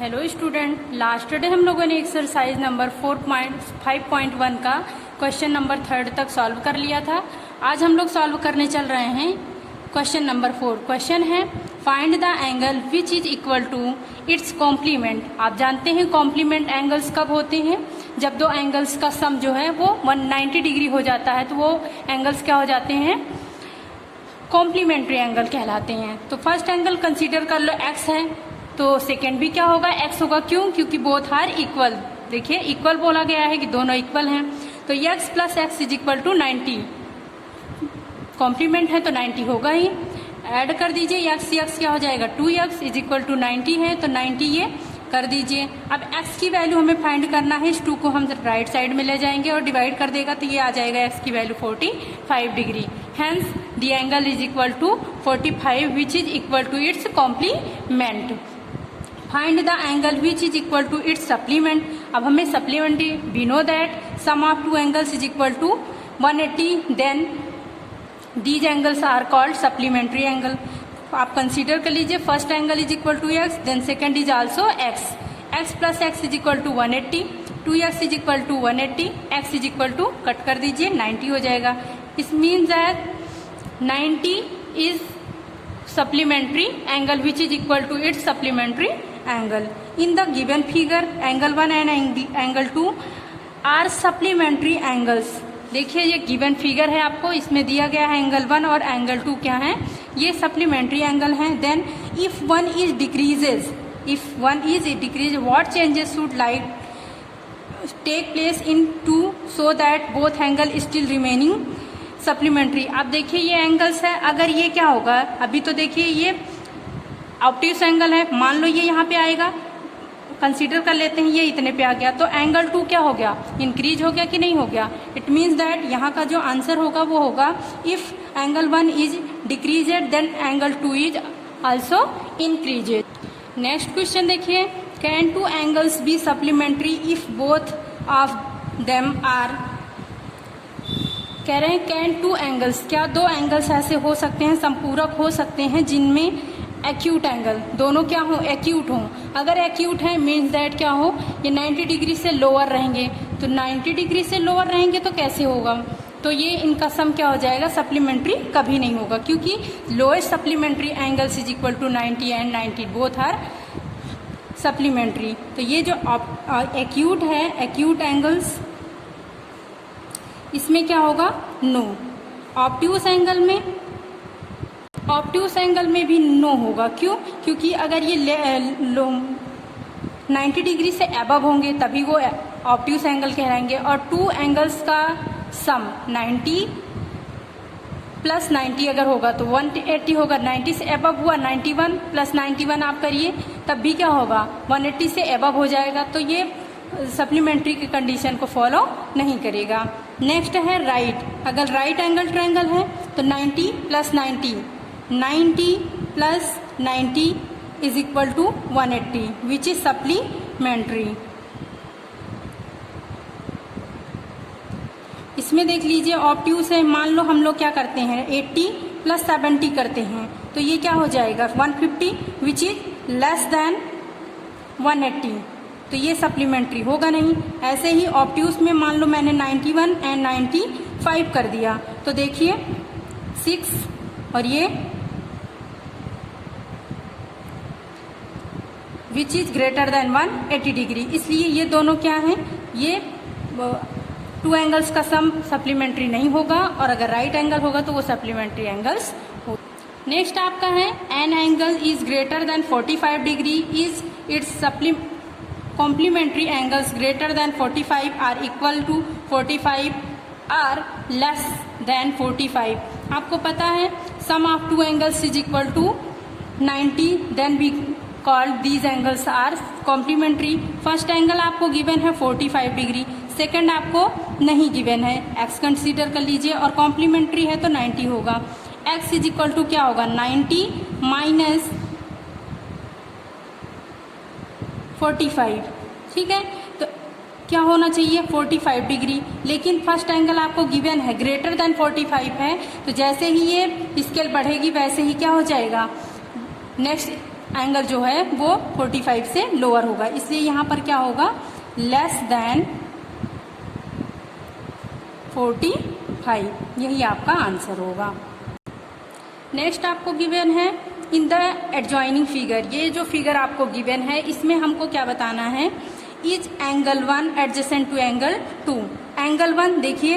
Hello student, last day हम लोगों ने एक्सरसाइज नंबर 4.5.1 का क्वेश्चन नंबर 3 तक सॉल्व कर लिया था। आज हम लोग सॉल्व करने चल रहे हैं क्वेश्चन नंबर 4। क्वेश्चन है find the angle which is equal to its complement. आप जानते हैं कॉम्प्लीमेंट एंगल्स कब होते हैं? जब दो एंगल्स का सम जो है वो 190 डिग्री हो जाता है तो वो एंगल्स क्या हो जाते हैं? कॉम्प्लीमेंट्री एंगल कहलाते हैं। तो फर्स्ट एंगल कंसीडर कर लो एक्स है, तो सेकेंड भी क्या होगा? एक्स होगा। क्यों? क्योंकि बोथ आर इक्वल। देखिए इक्वल बोला गया है कि दोनों इक्वल हैं, तो x plus x is equal to 90। Complement है तो 90 होगा ही। ऐड कर दीजिए एक्स एक्स क्या हो जाएगा? 2x इज इक्वल टू 90 है तो 90 ये कर दीजिए। अब x की वैल्यू हमें फाइंड करना है। इस 2 को हम राइट साइड में ले जाएंगे और डिवाइड कर देगा तो ये आ जाएगा x की value 45 degree. Hence the angle is equal to 45 which is equal to its complement. Find the angle which is equal to its supplement. अब हमें supplementary we know that sum of two angles is equal to 180, then these angles are called supplementary angle. आप consider कर लीजिए first angle is equal to x, then second is also x. X plus x is equal to 180, 2x is equal to 180, x is equal to cut कर दीजिए 90 हो जाएगा। इस means that 90 is supplementary angle which is equal to its supplementary angle. In the given figure angle 1 and angle 2 are supplementary angles. देखिए ये given figure है आपको, इसमें दिया गया है एंगल 1 और एंगल 2 क्या है? ये सप्लीमेंट्री एंगल हैं। Then if one is decreases, what changes should like take place into so that both angle still remaining supplementary. अब देखिए ये एंगल्स है, अगर ये क्या होगा? अभी तो देखिए ये ऑब्ट्यूस एंगल है, मान लो ये यहाँ पे आएगा, कंसीडर कर लेते हैं ये इतने पे आ गया, तो एंगल 2 क्या हो गया? इंक्रीज हो गया कि नहीं हो गया? इट मीन्स दैट यहाँ का जो आंसर होगा वो होगा if angle 1 is decreased then angle 2 is also increased. Next question देखिए, can two angles be supplementary if both of them are. कह रहे हैं कैन टू एंगल्स, क्या दो एंगल्स ऐसे हो सकते हैं, संपूरक हो सकते हैं जिनमें एक्यूट एंगल दोनों क्या हो? एक्यूट हो। अगर एक्यूट है मीन्स दैट क्या हो? ये 90 डिग्री से लोअर रहेंगे, तो 90 डिग्री से लोअर रहेंगे तो कैसे होगा? तो ये इनका सम क्या हो जाएगा? सप्लीमेंट्री कभी नहीं होगा, क्योंकि lowest supplementary angles is equal to 90 and 90 both are supplementary. तो ये जो एक्यूट है, एक्यूट एंगल्स, इसमें क्या होगा? नो। ऑब्ट्यूस एंगल में भी नो होगा। क्यों? क्योंकि अगर ये 90 डिग्री से अबव होंगे तभी वो ऑब्ट्यूस एंगल कहलाएंगे। और टू एंगल्स का सम 90 प्लस 90 अगर होगा तो 180 होगा। 90 से अबव हुआ 91 प्लस 91 आप करिए तब भी क्या होगा? 180 से अबव हो जाएगा, तो ये सप्लीमेंट्री की कंडीशन को फॉलो नहीं करेगा। नेक्स्ट है राइट। अगर राइट एंगल ट्रायंगल है तो 90 plus 90, 90 plus 90 is equal to 180 which is supplementary. इसमें देख लीजिए ऑब्ट्यूस है, मान लो हम लोग क्या करते हैं 80 प्लस 70 करते हैं, तो ये क्या हो जाएगा? 150 विच इज लेस देन 180, तो ये सप्लीमेंट्री होगा नहीं। ऐसे ही ऑब्ट्यूस में मान लो मैंने 91 एंड 95 कर दिया, तो देखिए 6 और ये which is greater than 180 degree, इसलिए ये दोनों क्या हैं? ये टू एंगल्स का सम सप्लीमेंट्री नहीं होगा, और अगर राइट एंगल होगा तो वो सप्लीमेंट्री एंगल्स हो। नेक्स्ट आपका है an angle is greater than 45 degree is it's complementary angles greater than 45 are equal to 45 are less than 45। आपको पता है sum of two angles is equal to 90, then we call these angles are complementary। First angle आपको given है 45 degree, second आपको नहीं given है, x consider कर लीजिए, और कॉम्प्लीमेंट्री है तो 90 होगा। x इज इक्वल टू क्या होगा? 90 माइनस 45, ठीक है, तो क्या होना चाहिए? 45 डिग्री। लेकिन फर्स्ट एंगल आपको गिवन है ग्रेटर देन 45 है, तो जैसे ही ये स्केल बढ़ेगी वैसे ही क्या हो जाएगा? नेक्स्ट एंगल जो है वो 45 से लोअर होगा, इसलिए यहाँ पर क्या होगा, लेस देन 45, यही आपका आंसर होगा। नेक्स्ट आपको गिवन है इन द एडजॉइनिंग फिगर, ये जो फिगर आपको गिवन है इसमें हमको क्या बताना है, is angle 1 adjacent to angle 2। Angle 1 देखिए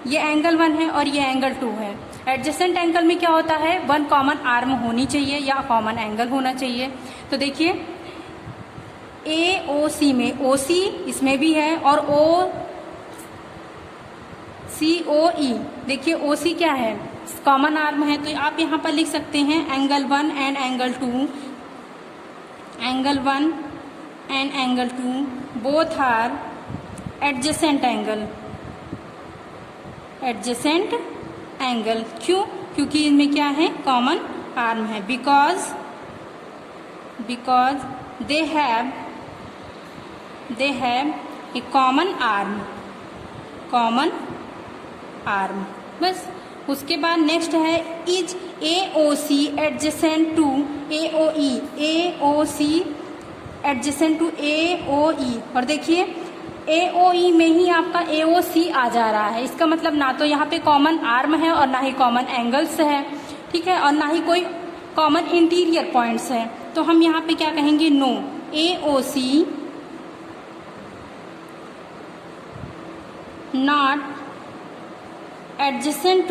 ये एंगल 1 है और ये एंगल 2 है। एडजेसेंट एंगल में क्या होता है, 1 कॉमन आर्म होनी चाहिए या कॉमन एंगल होना चाहिए। तो देखिए AOC में OC इसमें भी है और OCOE, देखिए OC क्या है, कॉमन आर्म है, तो आप यहाँ पर लिख सकते हैं angle 1 and angle 2, angle 1 and angle 2 both are adjacent angle, adjacent angle. क्यों, क्योंकि इनमें क्या है, कॉमन आर्म है, because they have a common arm, बस। उसके बाद नेक्स्ट है is AOC adjacent to AOE, AOC adjacent to AOE, और देखिए AOE में ही आपका AOC आ जा रहा है, इसका मतलब ना तो यहाँ पे कॉमन आर्म है और ना ही कॉमन एंगल्स है, ठीक है, और ना ही कोई कॉमन इंटीरियर पॉइंट्स है। तो हम यहाँ पे क्या कहेंगे, no, AOC not adjacent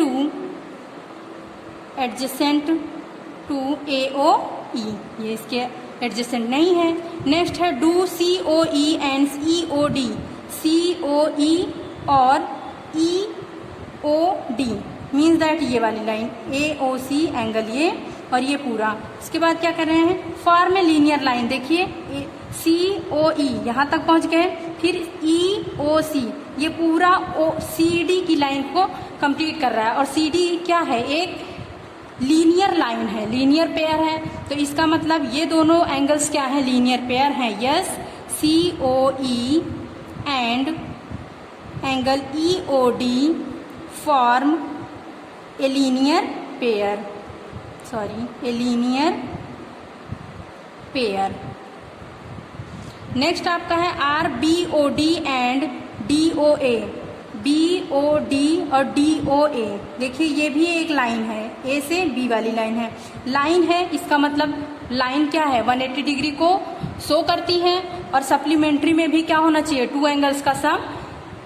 to AOE, ये इसके एडजेसेंट नहीं है। नेक्स्ट है do COE and EOD, COE और EOD मीन्स दैट ये वाली लाइन AOC एंगल ये और ये पूरा। उसके बाद क्या कर रहे हैं, फॉर्म ए लीनियर लाइन, देखिए COE यहाँ तक पहुँच गए, फिर EOC ये पूरा CD की लाइन को कंप्लीट कर रहा है, और CD क्या है, एक लीनियर लाइन है, लीनियर पेयर है, तो इसका मतलब ये दोनों एंगल्स क्या है, लीनियर पेयर हैं। Yes, COE and angle EOD form a linear pair, next आपका है RBOD एंड DOA, BOD और DOA, देखिए ये भी एक लाइन है, A से B वाली लाइन है, इसका मतलब लाइन क्या है, 180 डिग्री को शो करती है, और सप्लीमेंट्री में भी क्या होना चाहिए, 2 एंगल्स का सम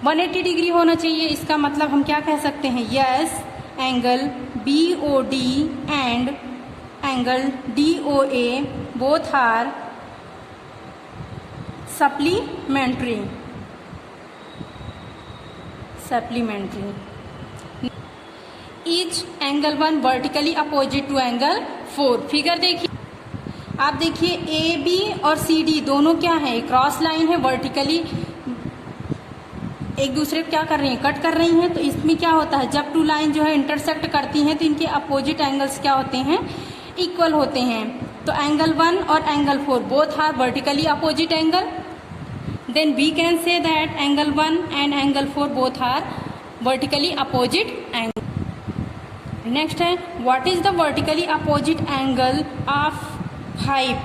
180 डिग्री होना चाहिए। इसका मतलब हम क्या कह सकते हैं, yes, angle BOD and angle DOA both are supplementary. Is angle 1 vertically opposite to angle 4। Figure देखिए, आप देखिए AB और CD दोनों क्या है, क्रॉस लाइन है, वर्टिकली एक दूसरे को क्या कर रही हैं, कट कर रही हैं। तो इसमें क्या होता है, जब 2 लाइन जो है इंटरसेक्ट करती हैं तो इनके अपोजिट एंगल्स क्या होते हैं, इक्वल होते हैं। तो एंगल 1 और angle 4 both are vertically opposite angle, then we can say that angle 1 and angle 4 both are vertically opposite angle. Next है what is the vertically opposite angle of 5।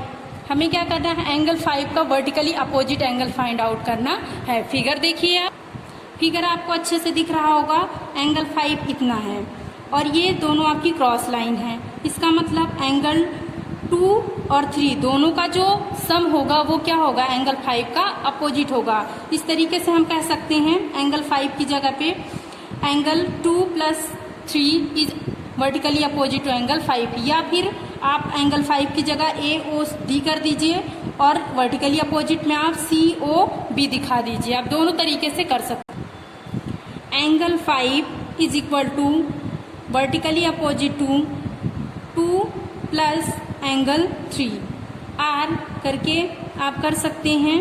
हमें क्या करना है, एंगल 5 का vertically opposite angle find out करना है। Figure देखिए आप, फिगर आपको अच्छे से दिख रहा होगा, एंगल 5 इतना है और ये दोनों आपकी क्रॉस लाइन है, इसका मतलब एंगल 2 और 3 दोनों का जो सम होगा वो क्या होगा, एंगल 5 का अपोजिट होगा। इस तरीके से हम कह सकते हैं एंगल 5 की जगह पे angle 2 + 3 is vertically opposite to angle 5, या फिर आप एंगल 5 की जगह AOD कर दीजिए और वर्टिकली अपोजिट में आप COB दिखा दीजिए, आप दोनों तरीके से कर सकते हैं। Angle 5 is equal to vertically opposite to 2 + angle 3 R करके आप कर सकते हैं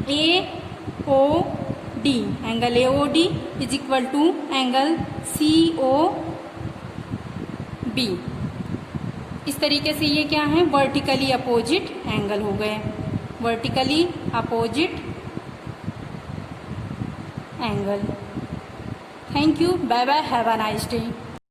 AOD, angle AOD is equal to angle COB। इस तरीके से ये क्या है, वर्टिकली अपोजिट एंगल हो गए, vertically opposite angle. Thank you, bye bye, have a nice day.